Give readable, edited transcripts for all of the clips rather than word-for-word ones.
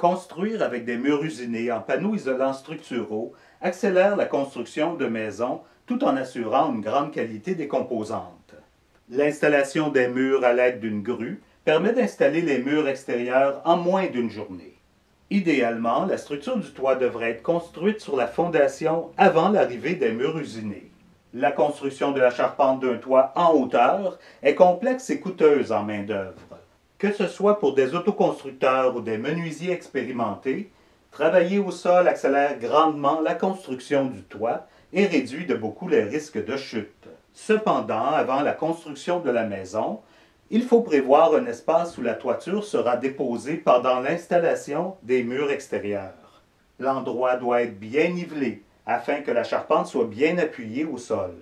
Construire avec des murs usinés en panneaux isolants structuraux accélère la construction de maisons tout en assurant une grande qualité des composantes. L'installation des murs à l'aide d'une grue permet d'installer les murs extérieurs en moins d'une journée. Idéalement, la structure du toit devrait être construite sur la fondation avant l'arrivée des murs usinés. La construction de la charpente d'un toit en hauteur est complexe et coûteuse en main-d'œuvre. Que ce soit pour des autoconstructeurs ou des menuisiers expérimentés, travailler au sol accélère grandement la construction du toit et réduit de beaucoup les risques de chute. Cependant, avant la construction de la maison, il faut prévoir un espace où la toiture sera déposée pendant l'installation des murs extérieurs. L'endroit doit être bien nivelé afin que la charpente soit bien appuyée au sol.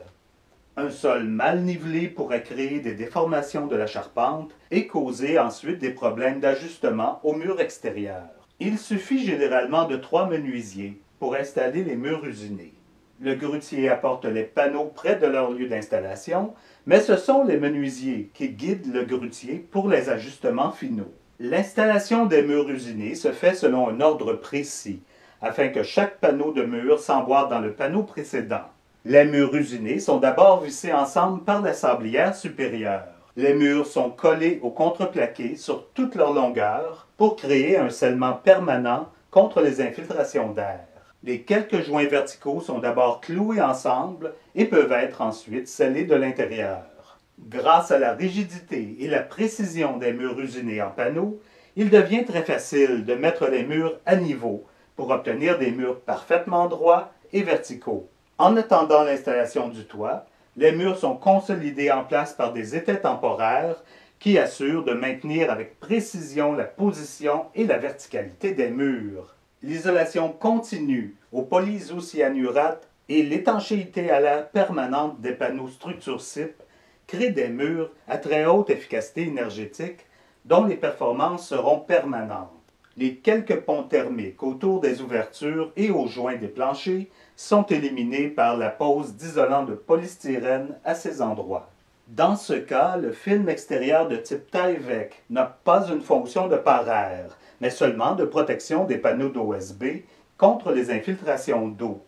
Un sol mal nivelé pourrait créer des déformations de la charpente et causer ensuite des problèmes d'ajustement aux murs extérieurs. Il suffit généralement de 3 menuisiers pour installer les murs usinés. Le grutier apporte les panneaux près de leur lieu d'installation, mais ce sont les menuisiers qui guident le grutier pour les ajustements finaux. L'installation des murs usinés se fait selon un ordre précis, afin que chaque panneau de mur s'emboîte dans le panneau précédent. Les murs usinés sont d'abord vissés ensemble par la sablière supérieure. Les murs sont collés au contreplaqué sur toute leur longueur pour créer un scellement permanent contre les infiltrations d'air. Les quelques joints verticaux sont d'abord cloués ensemble et peuvent être ensuite scellés de l'intérieur. Grâce à la rigidité et la précision des murs usinés en panneaux, il devient très facile de mettre les murs à niveau pour obtenir des murs parfaitement droits et verticaux. En attendant l'installation du toit, les murs sont consolidés en place par des étais temporaires qui assurent de maintenir avec précision la position et la verticalité des murs. L'isolation continue au polyisocyanurate et l'étanchéité à l'air permanente des panneaux structure CIP créent des murs à très haute efficacité énergétique dont les performances seront permanentes. Les quelques ponts thermiques autour des ouvertures et aux joints des planchers sont éliminés par la pose d'isolant de polystyrène à ces endroits. Dans ce cas, le film extérieur de type Tyvek n'a pas une fonction de pare-air, mais seulement de protection des panneaux d'OSB contre les infiltrations d'eau.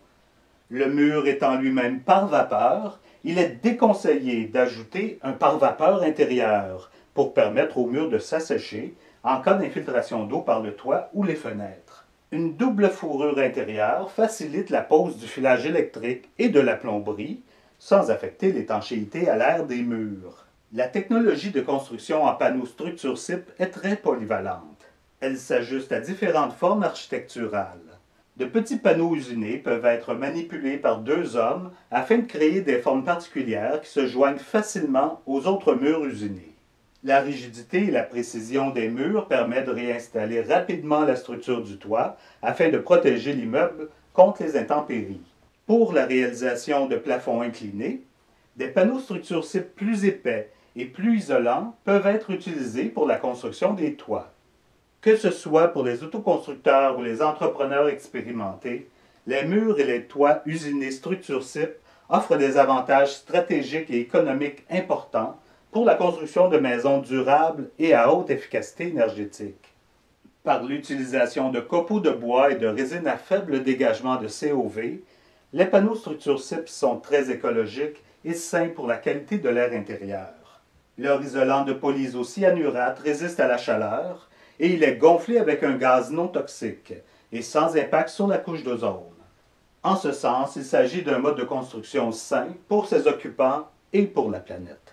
Le mur étant lui-même pare-vapeur, il est déconseillé d'ajouter un pare-vapeur intérieur pour permettre au mur de s'assécher en cas d'infiltration d'eau par le toit ou les fenêtres. Une double fourrure intérieure facilite la pose du filage électrique et de la plomberie sans affecter l'étanchéité à l'air des murs. La technologie de construction en panneaux structure CIP est très polyvalente. Elle s'ajuste à différentes formes architecturales. De petits panneaux usinés peuvent être manipulés par 2 hommes afin de créer des formes particulières qui se joignent facilement aux autres murs usinés. La rigidité et la précision des murs permettent de réinstaller rapidement la structure du toit afin de protéger l'immeuble contre les intempéries. Pour la réalisation de plafonds inclinés, des panneaux structure CIP plus épais et plus isolants peuvent être utilisés pour la construction des toits. Que ce soit pour les autoconstructeurs ou les entrepreneurs expérimentés, les murs et les toits usinés structure CIP offrent des avantages stratégiques et économiques importants pour la construction de maisons durables et à haute efficacité énergétique. Par l'utilisation de copeaux de bois et de résine à faible dégagement de COV, les panneaux structure CIP sont très écologiques et sains pour la qualité de l'air intérieur. Leur isolant de polyisocyanurate résiste à la chaleur et il est gonflé avec un gaz non toxique et sans impact sur la couche d'ozone. En ce sens, il s'agit d'un mode de construction sain pour ses occupants et pour la planète.